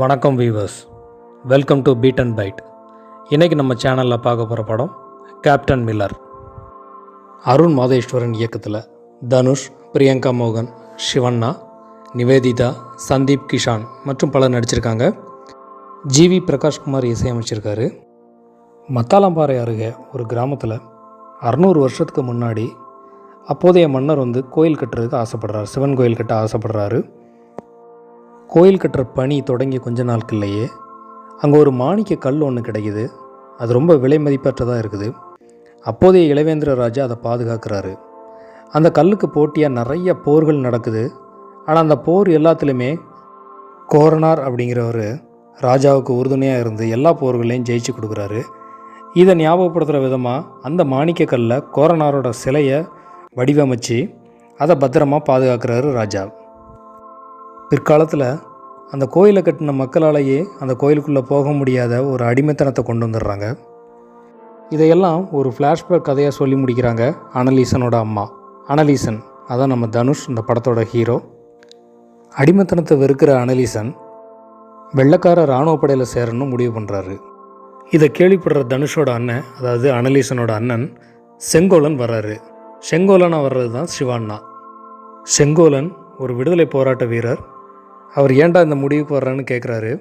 வணக்கம் viewers, welcome to beat and byte. இன்றைக்கி நம்ம சேனலில் பார்க்க போகிற படம் கேப்டன் மில்லர். அருண் மாதேஸ்வரன் இயக்கத்தில் தனுஷ், பிரியங்கா மோகன், சிவண்ணா, நிவேதிதா, சந்தீப் கிஷான் மற்றும் பலர் நடிச்சிருக்காங்க. ஜிவி பிரகாஷ்குமார் இசையமைச்சிருக்காரு. மத்தாளம்பாறை அருகே ஒரு கிராமத்தில் 600 வருஷத்துக்கு முன்னாடி அப்போதைய மன்னர் கோயில் கட்டுறதுக்கு ஆசைப்படுறாரு. சிவன் கோயில் கட்ட ஆசைப்படுறாரு. கோயில் கட்டுற பணி தொடங்கி கொஞ்ச நாட்கள்லையே அங்கே ஒரு மாணிக்க கல் ஒன்று கிடைக்குது. அது ரொம்ப விலை மதிப்பற்றதாக இருக்குது. அப்போதைய இளவேந்திர ராஜா அதை பாதுகாக்கிறாரு. அந்த கல்லுக்கு போட்டியாக நிறைய போர்கள் நடக்குது. ஆனால் அந்த போர் எல்லாத்துலேயுமே கோரனார் அப்படிங்கிறவர் ராஜாவுக்கு உறுதுணையாக இருந்து எல்லா போர்களையும் ஜெயிச்சு கொடுக்குறாரு. இதை ஞாபகப்படுத்துகிற விதமாக அந்த மாணிக்க கல்லில் கோரனாரோட சிலையை வடிவமைச்சு அதை பத்திரமாக பாதுகாக்கிறாரு ராஜா. பிற்காலத்தில் அந்த கோயிலை கட்டின மக்களாலேயே அந்த கோயிலுக்குள்ளே போக முடியாத ஒரு அடிமைத்தனத்தை கொண்டு வந்துடுறாங்க. இதையெல்லாம் ஒரு ஃப்ளாஷ்பேக் கதையாக சொல்லி முடிக்கிறாங்க அனலீசனோட அம்மா. அனலீசன் அதான் நம்ம தனுஷ் இந்த படத்தோட ஹீரோ. அடிமைத்தனத்தை வெறுக்கிற அனலீசன் வெள்ளைக்கார இராணுவ படையில் சேரணும்னு முடிவு பண்ணுறாரு. இதை கேள்விப்படுற தனுஷோட அண்ணன், அதாவது அனலீசனோட அண்ணன் செங்கோலன் வர்றாரு. செங்கோலனாக வர்றது தான் சிவண்ணா. செங்கோலன் ஒரு விடுதலை போராட்ட வீரர். அவர் ஏன்டா இந்த முடிவுக்கு வர்றான்னு கேட்குறாரு.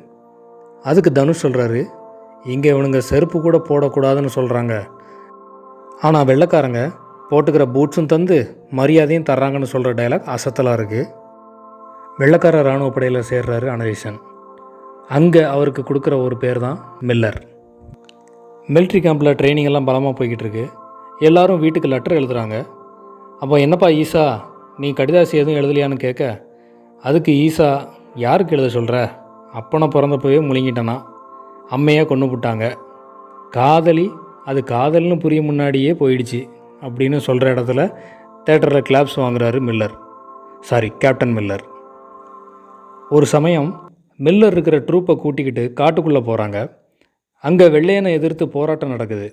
அதுக்கு தனுஷ் சொல்கிறாரு, இங்கே இவனுங்க செருப்பு கூட போடக்கூடாதுன்னு சொல்கிறாங்க, ஆனால் வெள்ளைக்காரங்க போட்டுக்கிற பூட்ஸும் தந்து மரியாதையும் தர்றாங்கன்னு சொல்கிற டைலாக் அசத்தலாக இருக்குது. வெள்ளைக்கார இராணுவ படையில் சேர்றாரு அனலீசன். அங்கே அவருக்கு கொடுக்குற ஒரு பேர் தான் மில்லர். மிலிட்ரி கேம்பில் ட்ரைனிங் எல்லாம் பலமாக போய்கிட்டு இருக்கு. எல்லோரும் வீட்டுக்கு லெட்டர் எழுதுகிறாங்க. அப்போ என்னப்பா ஈசா, நீ கடிதாசி எதுவும் எழுதலையான்னு கேட்க, அதுக்கு ஈசா, யாருக்கு எழுத சொல்கிற, அப்பனை பிறந்தப்பவே முழுங்கிட்டனா, அம்மையாக கொண்டு விட்டாங்க, காதலி அது காதல்னு புரிய முன்னாடியே போயிடுச்சு அப்படின்னு சொல்கிற இடத்துல தேட்டரில் கிளாப்ஸ் வாங்குறாரு கேப்டன் மில்லர். ஒரு சமயம் மில்லர் இருக்கிற ட்ரூப்பை கூட்டிக்கிட்டு காட்டுக்குள்ளே போகிறாங்க. அங்கே வெள்ளையனை எதிர்த்து போராட்டம் நடக்குது.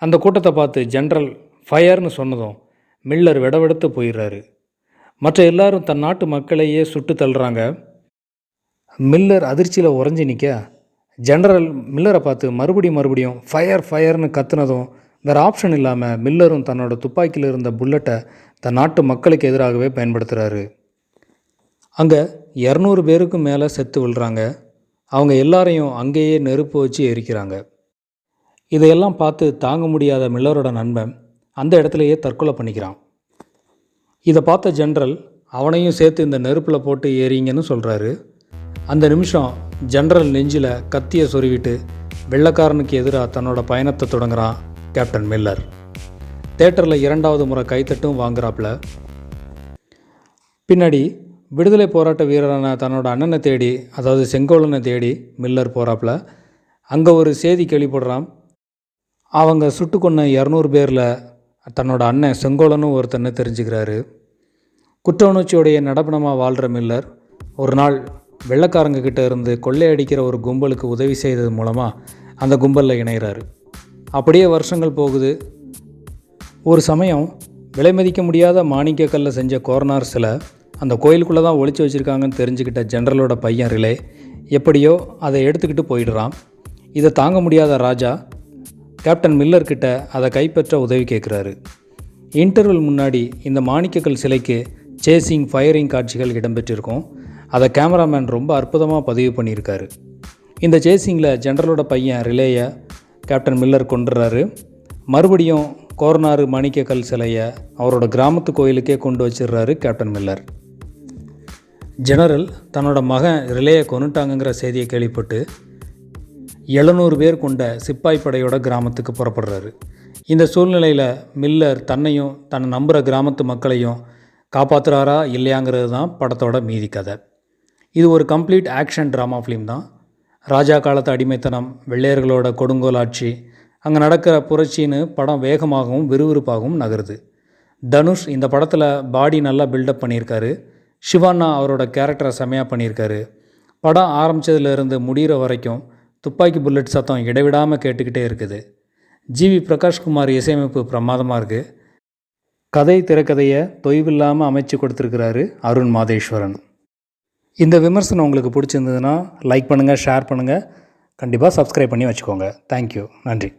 அந்த கூட்டத்தை பார்த்து ஜென்ரல் ஃபயர்னு சொன்னதும் மில்லர் விடவெடுத்து போயிடுறாரு. மற்ற எல்லாரும் தன் நாட்டு மக்களையே சுட்டு தள்ளுறாங்க. மில்லர் அதிர்ச்சியில் உறைஞ்சி நிற்க ஜெனரல் மில்லரை பார்த்து மறுபடியும் ஃபயர்னு கத்துனதும் வேறு ஆப்ஷன் இல்லாமல் மில்லரும் தன்னோட துப்பாக்கியில் இருந்த புல்லட்டை தன் நாட்டு மக்களுக்கு எதிராகவே பயன்படுத்துகிறாரு. அங்கே 200 பேருக்கும் மேலே செத்து விழுறாங்க. அவங்க எல்லாரையும் அங்கேயே நெருப்பு வச்சு எரிக்கிறாங்க. இதையெல்லாம் பார்த்து தாங்க முடியாத மில்லரோட நண்பன் அந்த இடத்துலையே தற்கொலை பண்ணிக்கிறான். இதை பார்த்த ஜென்ரல் அவனையும் சேர்த்து இந்த நெருப்பில் போட்டு ஏறிங்கன்னு சொல்கிறாரு. அந்த நிமிஷம் ஜென்ரல் நெஞ்சில் கத்தியை சொருவிட்டு வெள்ளைக்காரனுக்கு எதிராக தன்னோட பயணத்தை தொடங்குறான் கேப்டன் மில்லர். தேட்டரில் 2வது முறை கைத்தட்டும் வாங்குறாப்புல. பின்னாடி விடுதலை போராட்ட வீரரான தன்னோட அண்ணனை தேடி, அதாவது செங்கோலனை தேடி மில்லர் போகிறாப்புல. அங்கே ஒரு செய்தி கேள்விப்படுறான். அவங்க சுட்டு கொன்ன 200 பேரில் தன்னோட அண்ணன் செங்கோலனும் ஒருத்தன்னு தெரிஞ்சுக்கிறாரு. குற்ற உணர்ச்சியோடைய நடப்பணமாக வாழ்கிற மில்லர் ஒரு நாள் வெள்ளைக்காரங்க கிட்ட இருந்து கொள்ளையடிக்கிற ஒரு கும்பலுக்கு உதவி செய்தது மூலமாக அந்த கும்பலில் இணைகிறாரு. அப்படியே வருஷங்கள் போகுது. ஒரு சமயம் விலை மதிக்க முடியாத மாணிக்க கல்லை செஞ்ச கோரனார் சிலை அந்த கோயிலுக்குள்ளே தான் ஒளிச்சு வச்சுருக்காங்கன்னு தெரிஞ்சுக்கிட்ட ஜெனரலோட பையன் ரிலே எப்படியோ அதை எடுத்துக்கிட்டு போயிடுறான். இதை தாங்க முடியாத ராஜா கேப்டன் மில்லர்கிட்ட அதை கைப்பற்ற உதவி கேட்குறாரு. இன்டர்வல் முன்னாடி இந்த மாணிக்கக்கல் சிலைக்கு சேசிங், ஃபயரிங் காட்சிகள் இடம்பெற்றிருக்கும். அதை கேமராமேன் ரொம்ப அற்புதமாக பதிவு பண்ணியிருக்காரு. இந்த சேசிங்கில் ஜெனரலோட பையன் ரிலேயை கேப்டன் மில்லர் கொண்டுறாரு. மறுபடியும் கோரனாறு மாணிக்கக்கல் சிலையை அவரோட கிராமத்து கோயிலுக்கே கொண்டு வச்சிடுறாரு கேப்டன் மில்லர். ஜெனரல் தன்னோட மகன் ரிலேயை கொண்டுட்டாங்கங்கிற செய்தியை கேள்விப்பட்டு 700 பேர் கொண்ட சிப்பாய் படையோட கிராமத்துக்கு புறப்படுறாரு. இந்த சூழ்நிலையில் மில்லர் தன்னையும் தன்னை நம்புகிற கிராமத்து மக்களையும் காப்பாற்றுறாரா இல்லையாங்கிறது தான் படத்தோட மீதி கதை. இது ஒரு கம்ப்ளீட் ஆக்ஷன் ட்ராமா ஃபிலிம் தான். ராஜா காலத்து அடிமைத்தனம், வெள்ளையர்களோட கொடுங்கோல் ஆட்சி, அங்கே நடக்கிற புரட்சின்னு படம் வேகமாகவும் விறுவிறுப்பாகவும் நகருது. தனுஷ் இந்த படத்தில் பாடி நல்லா பில்டப் பண்ணியிருக்காரு. சிவண்ணா அவரோட கேரக்டரை செமையாக பண்ணியிருக்காரு. படம் ஆரம்பித்ததுலேருந்து முடிகிற வரைக்கும் துப்பாக்கி புல்லட் சத்தம் இடைவிடாமல் கேட்டுக்கிட்டே இருக்குது. ஜிவி பிரகாஷ்குமார் இசையமைப்பு பிரமாதமாக இருக்குது. கதை திரைக்கதையை தொய்வில்லாமல் அமைச்சு கொடுத்துருக்கிறாரு அருண் மாதேஸ்வரன். இந்த விமர்சனம் உங்களுக்கு பிடிச்சிருந்ததுன்னா லைக் பண்ணுங்கள், ஷேர் பண்ணுங்கள், கண்டிப்பாக சப்ஸ்கிரைப் பண்ணி வச்சுக்கோங்க. தேங்க்யூ, நன்றி.